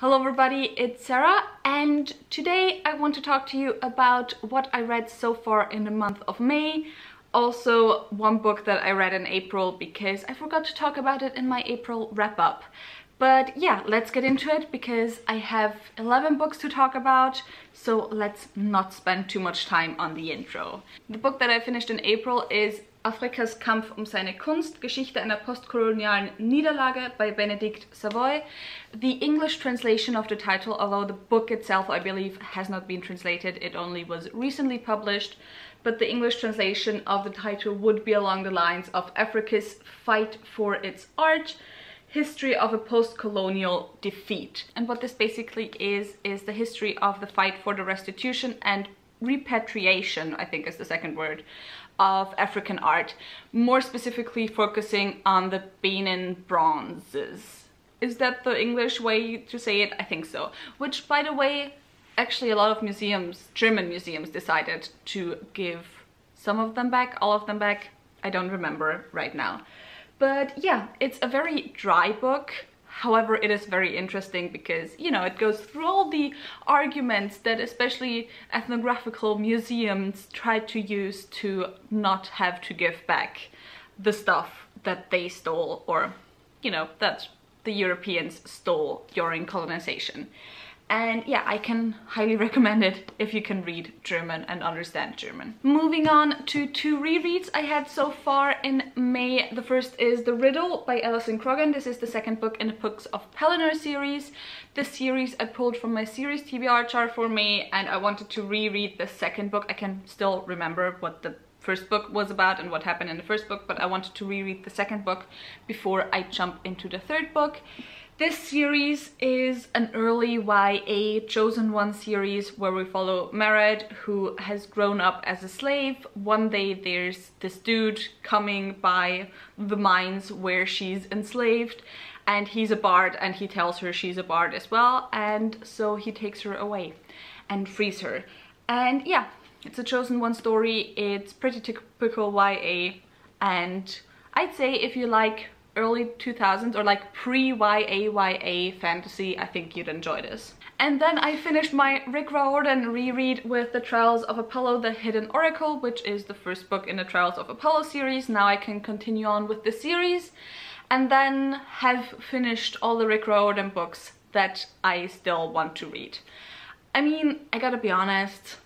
Hello everybody, it's Sarah, and today I want to talk to you about what I read so far in the month of May. Also, one book that I read in April because I forgot to talk about it in my April wrap-up. But yeah, let's get into it because I have 11 books to talk about, so let's not spend too much time on the intro. The book that I finished in April is Afrikas Kampf seine Kunst, Geschichte einer postkolonialen Niederlage by Benedict Savoy. The English translation of the title, although the book itself I believe has not been translated, it only was recently published, but the English translation of the title would be along the lines of Africa's fight for its art, history of a post-colonial defeat. And what this basically is the history of the fight for the restitution and repatriation, I think is the second word, of African art, more specifically focusing on the Benin bronzes. Is that the English way to say it? I think so. Which, by the way, actually a lot of museums, German museums, decided to give some of them back, all of them back. I don't remember right now. But yeah, it's a very dry book. However, it is very interesting because, you know, it goes through all the arguments that especially ethnographical museums try to use to not have to give back the stuff that they stole, or, you know, that the Europeans stole during colonization. And yeah, I can highly recommend it if you can read German and understand German. Moving on to two rereads I had so far in May. The first is The Riddle by Alison Croghan. This is the second book in the Books of Pelennor series. This series I pulled from my series TBR chart for May, and I wanted to reread the second book. I can still remember what the first book was about and what happened in the first book, but I wanted to reread the second book before I jump into the third book. This series is an early YA Chosen One series where we follow Marad, who has grown up as a slave. One day there's this dude coming by the mines where she's enslaved, and he's a bard and he tells her she's a bard as well, and so he takes her away and frees her. And yeah, it's a Chosen One story. It's pretty typical YA, and I'd say if you like early 2000s or like pre-YA fantasy, I think you'd enjoy this. And then I finished my Rick Riordan reread with The Trials of Apollo, the Hidden Oracle, which is the first book in the Trials of Apollo series. Now I can continue on with the series and then have finished all the Rick Riordan books that I still want to read. I mean, I gotta be honest,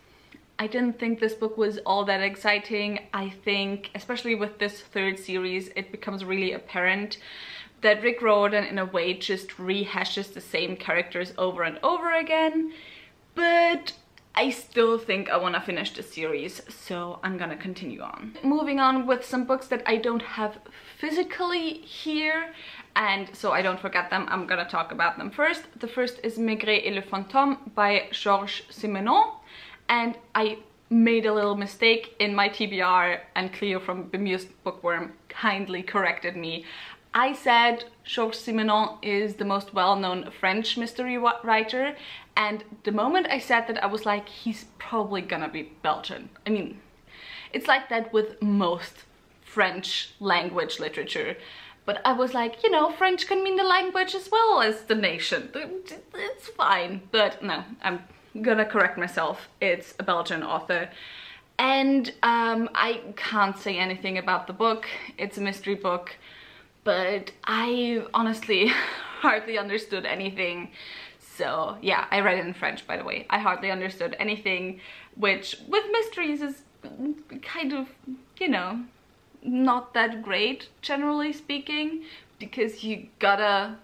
I didn't think this book was all that exciting. I think, especially with this third series, it becomes really apparent that Rick Riordan in a way just rehashes the same characters over and over again. But I still think I want to finish the series, so I'm gonna continue on. Moving on with some books that I don't have physically here, and so I don't forget them, I'm gonna talk about them first. The first is Migraine Elephant by Georges Simenon. And I made a little mistake in my TBR, and Cleo from Bemused Bookworm kindly corrected me. I said Georges Simenon is the most well-known French mystery writer, and the moment I said that, I was like, he's probably gonna be Belgian. I mean, it's like that with most French language literature. But I was like, you know, French can mean the language as well as the nation. It's fine. But no, I'm gonna correct myself. It's a Belgian author. And I can't say anything about the book. It's a mystery book, but I honestly hardly understood anything. So yeah, I read it in French, by the way. I hardly understood anything, which with mysteries is kind of, you know, not that great, generally speaking, because you gotta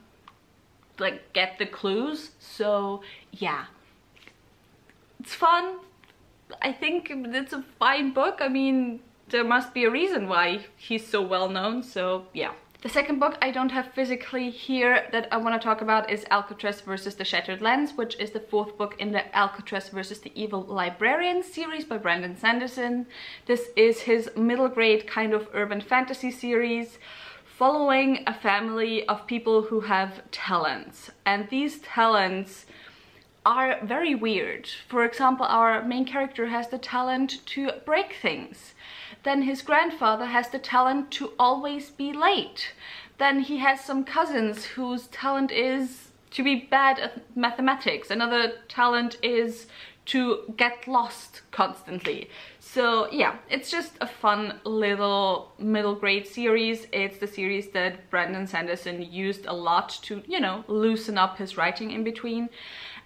like get the clues. So yeah, it's fun. I think it's a fine book. I mean, there must be a reason why he's so well known, so yeah. The second book I don't have physically here that I want to talk about is Alcatraz versus the Shattered Lens, which is the fourth book in the Alcatraz versus the Evil Librarian series by Brandon Sanderson. This is his middle grade kind of urban fantasy series following a family of people who have talents, and these talents are very weird. For example, our main character has the talent to break things. Then his grandfather has the talent to always be late. Then he has some cousins whose talent is to be bad at mathematics. Another talent is to get lost constantly. So yeah, it's just a fun little middle grade series. It's the series that Brandon Sanderson used a lot to, you know, loosen up his writing in between.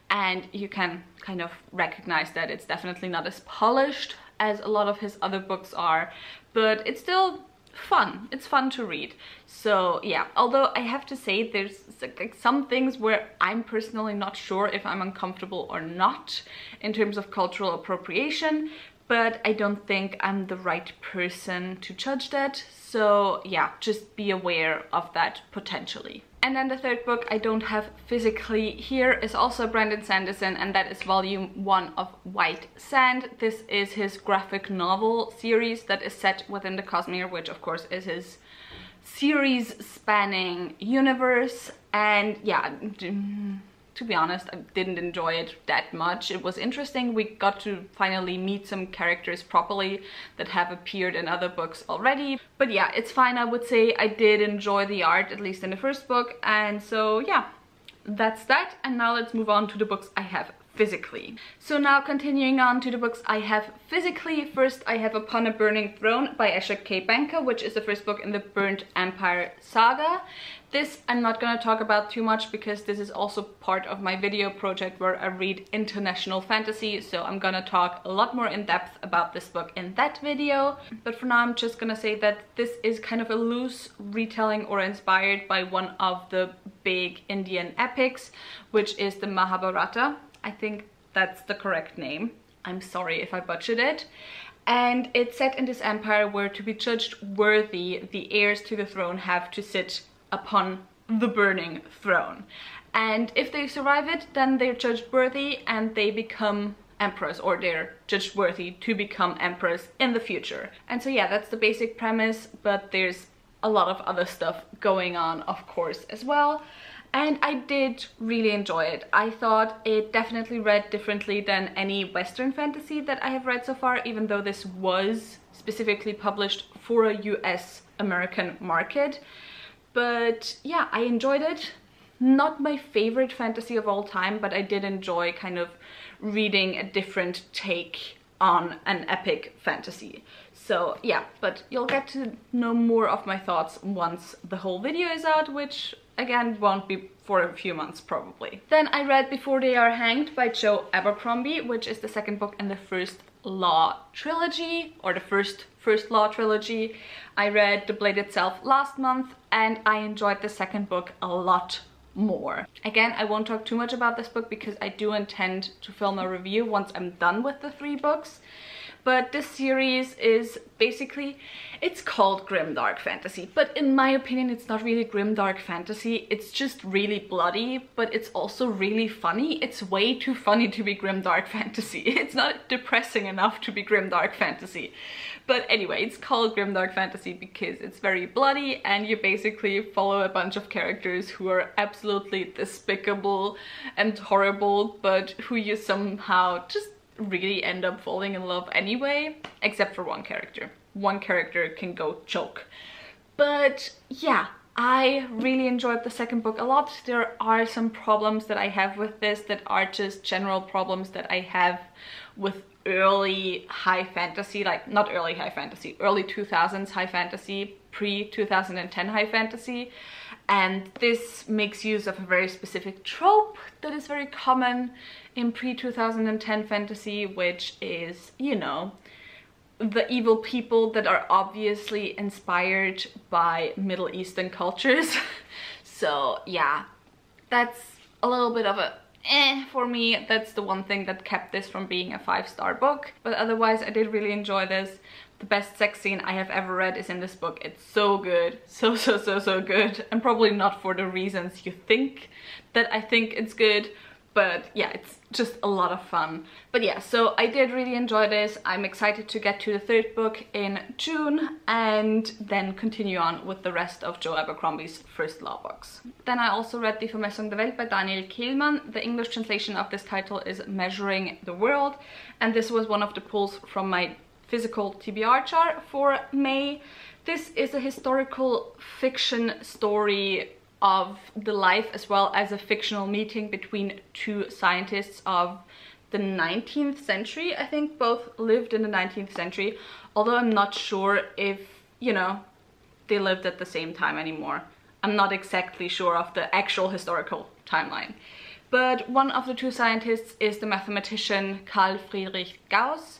And you can kind of recognize that it's definitely not as polished as a lot of his other books are, but it's still fun. It's fun to read. So yeah, although I have to say there's like some things where I'm personally not sure if I'm uncomfortable or not in terms of cultural appropriation, but I don't think I'm the right person to judge that. So yeah, just be aware of that potentially. And then the third book I don't have physically here is also Brandon Sanderson, and that is volume 1 of White Sand. This is his graphic novel series that is set within the Cosmere, which of course is his series spanning universe. And yeah, to be honest, I didn't enjoy it that much. It was interesting. We got to finally meet some characters properly that have appeared in other books already. But yeah, it's fine. I would say I did enjoy the art, at least in the first book. And so yeah, that's that. And now let's move on to the books I have physically. So now continuing on to the books I have physically. First I have Upon a Burning Throne by Ashok K. Banka, which is the first book in the Burnt Empire saga. This I'm not going to talk about too much because this is also part of my video project where I read international fantasy, so I'm gonna talk a lot more in depth about this book in that video. But for now I'm just gonna say that this is kind of a loose retelling or inspired by one of the big Indian epics, which is the Mahabharata. I think that's the correct name. I'm sorry if I butchered it. And it's set in this empire where, to be judged worthy, the heirs to the throne have to sit upon the burning throne. And if they survive it, then they're judged worthy and they become emperors, or they're judged worthy to become emperors in the future. And so yeah, that's the basic premise, but there's a lot of other stuff going on, of course, as well. And I did really enjoy it. I thought it definitely read differently than any Western fantasy that I have read so far, even though this was specifically published for a US American market. But yeah, I enjoyed it. Not my favorite fantasy of all time, but I did enjoy kind of reading a different take on an epic fantasy. So yeah, but you'll get to know more of my thoughts once the whole video is out, which again won't be for a few months probably. Then I read Before They Are Hanged by Joe Abercrombie, which is the second book in the First Law trilogy, or the first Law trilogy. I read The Blade itself last month and I enjoyed the second book a lot more. Again, I won't talk too much about this book because I do intend to film a review once I'm done with the 3 books. But this series is basically, it's called grimdark fantasy, but in my opinion it's not really grimdark fantasy. It's just really bloody, but it's also really funny. It's way too funny to be grimdark fantasy. It's not depressing enough to be grimdark fantasy. But anyway, it's called grimdark fantasy because it's very bloody and you basically follow a bunch of characters who are absolutely despicable and horrible, but who you somehow just really end up falling in love anyway, except for one character. One character can go choke. But yeah, I really enjoyed the second book a lot. There are some problems that I have with this that are just general problems that I have with early high fantasy, like not early high fantasy, early 2000s high fantasy, pre-2010 high fantasy. And this makes use of a very specific trope that is very common in pre-2010 fantasy, which is, you know, the evil people that are obviously inspired by Middle Eastern cultures. So yeah, that's a little bit of a for me. That's the one thing that kept this from being a 5-star book. But otherwise, I did really enjoy this. The best sex scene I have ever read is in this book. It's so good. So good. And probably not for the reasons you think that I think it's good. But yeah, it's just a lot of fun. But yeah, so I did really enjoy this. I'm excited to get to the 3rd book in June and then continue on with the rest of Joe Abercrombie's First Law books. Then I also read Die Vermessung der Welt by Daniel Kehlmann. The English translation of this title is Measuring the World, and this was one of the pulls from my physical TBR chart for May. This is a historical fiction story of the life as well as a fictional meeting between two scientists of the 19th century. I think both lived in the 19th century, although I'm not sure if, you know, they lived at the same time anymore. I'm not exactly sure of the actual historical timeline. But one of the two scientists is the mathematician Carl Friedrich Gauss,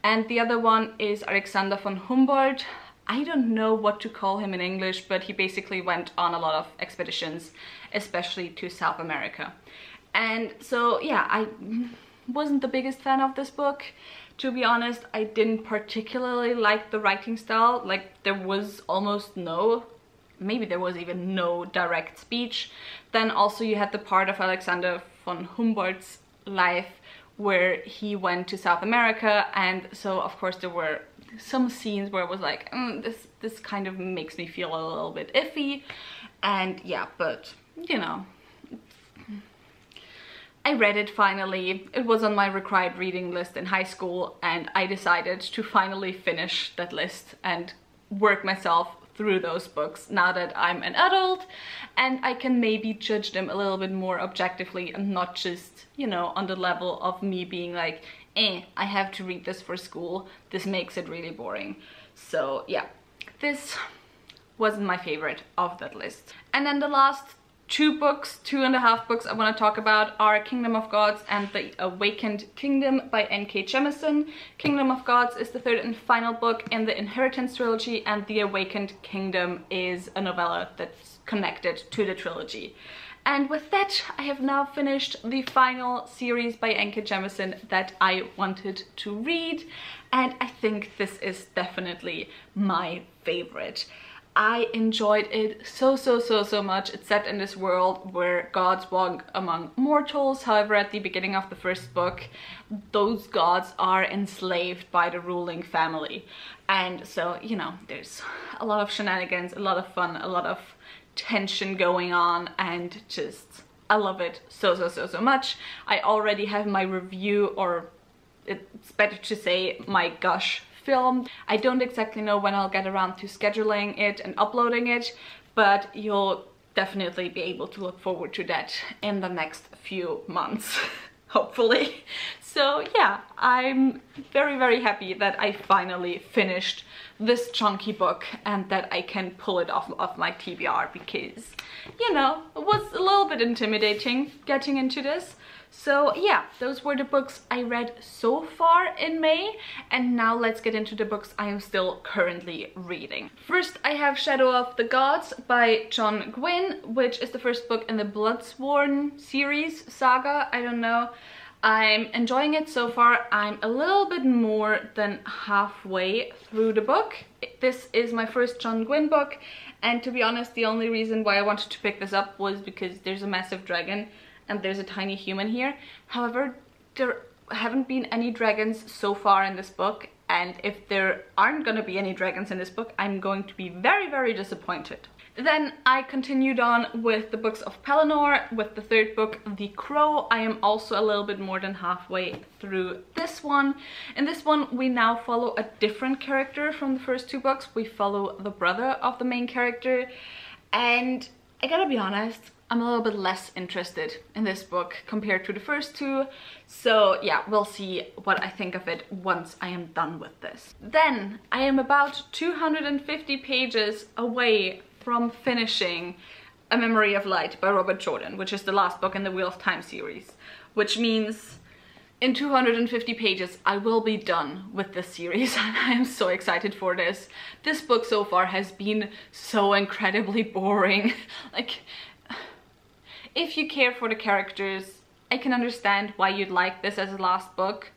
and the other one is Alexander von Humboldt. I don't know what to call him in English, but he basically went on a lot of expeditions, especially to South America. And so, yeah, I wasn't the biggest fan of this book. To be honest, I didn't particularly like the writing style. Like, there was almost no, maybe there was even no direct speech. Then also you had the part of Alexander von Humboldt's life where he went to South America, and so of course there were some scenes where it was like, this kind of makes me feel a little bit iffy. And yeah, but you know, I read it finally. It was on my required reading list in high school, and I decided to finally finish that list and work myself through those books now that I'm an adult, and I can maybe judge them a little bit more objectively and not just, you know, on the level of me being like, I have to read this for school, this makes it really boring. So yeah, this wasn't my favorite of that list. And then the last two and a half books I want to talk about are Kingdom of Gods and The Awakened Kingdom by N.K. Jemisin. Kingdom of Gods is the third and final book in the Inheritance trilogy, and The Awakened Kingdom is a novella that's connected to the trilogy. And with that, I have now finished the final series by N.K. Jemisin that I wanted to read, and I think this is definitely my favorite. I enjoyed it so much. It's set in this world where gods walk among mortals. However, at the beginning of the first book, those gods are enslaved by the ruling family. And so, you know, there's a lot of shenanigans, a lot of fun, a lot of tension going on, and just, I love it so much. I already have my review, or it's better to say my gush, film. I don't exactly know when I'll get around to scheduling it and uploading it, but you'll definitely be able to look forward to that in the next few months, hopefully. So yeah, I'm very happy that I finally finished this chunky book and that I can pull it off of my TBR, because, you know, it was a little bit intimidating getting into this. So yeah, those were the books I read so far in May, and now let's get into the books I am still currently reading. First, I have Shadow of the Gods by John Gwynne, which is the first book in the Bloodsworn series, saga, I don't know. I'm enjoying it so far. I'm a little bit more than halfway through the book. This is my first John Gwynne book, and to be honest, the only reason why I wanted to pick this up was because there's a massive dragon and there's a tiny human here. However, there haven't been any dragons so far in this book, and if there aren't gonna be any dragons in this book, I'm going to be very disappointed. Then I continued on with the books of Pelennor, with the third book, The Crow. I am also a little bit more than halfway through this one. In this one, we now follow a different character from the first two books. We follow the brother of the main character, and I gotta be honest, I'm a little bit less interested in this book compared to the first two. So yeah, we'll see what I think of it once I am done with this. Then I am about 250 pages away from finishing A Memory of Light by Robert Jordan, which is the last book in the Wheel of Time series, which means in 250 pages I will be done with this series, and I am so excited for this. This book so far has been so incredibly boring. Like, if you care for the characters, I can understand why you'd like this as a last book,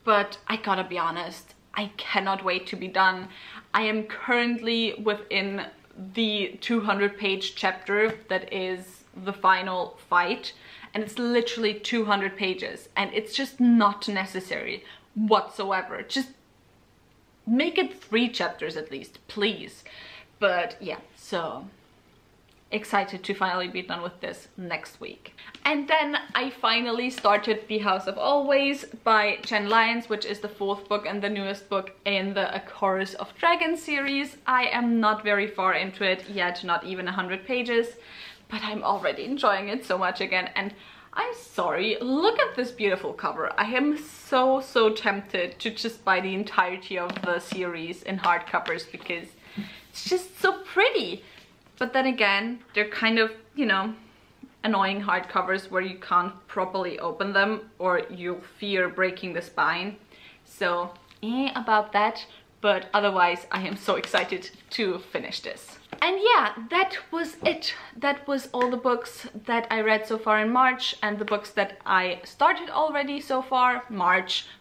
but I gotta be honest, I cannot wait to be done. I am currently within the 200-page chapter that is the final fight, and it's literally 200 pages, and it's just not necessary whatsoever. Just make it 3 chapters at least, please. But yeah, so excited to finally be done with this next week. And then I finally started The House of Always by Jen Lyons, which is the 4th book and the newest book in the A Chorus of Dragons series. I am not very far into it yet, not even 100 pages, but I'm already enjoying it so much again. And I'm sorry, look at this beautiful cover. I am so tempted to just buy the entirety of the series in hardcovers because it's just so pretty. But then again, they're kind of, you know, annoying hardcovers where you can't properly open them or you'll fear breaking the spine. So, about that. But otherwise, I am so excited to finish this. And yeah, that was it. That was all the books that I read so far in March and the books that I started already so far.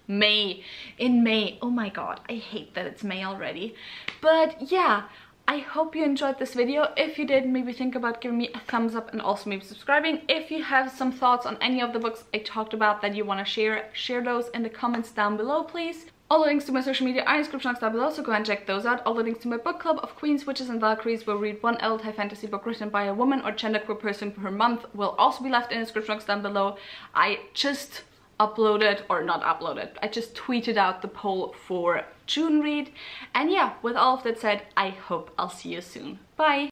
May. In May. Oh my god, I hate that it's May already. But yeah, I hope you enjoyed this video. If you did, maybe think about giving me a thumbs up and also maybe subscribing. If you have some thoughts on any of the books I talked about that you want to share those in the comments down below, please. All the links to my social media are in the description box down below, so go and check those out. All the links to my book club of Queens, Witches and Valkyries, where we read one adult high fantasy book written by a woman or genderqueer person per month, will also be left in the description box down below. I just uploaded, or not uploaded, I just tweeted out the poll for June read. And yeah, with all of that said, I hope I'll see you soon. Bye!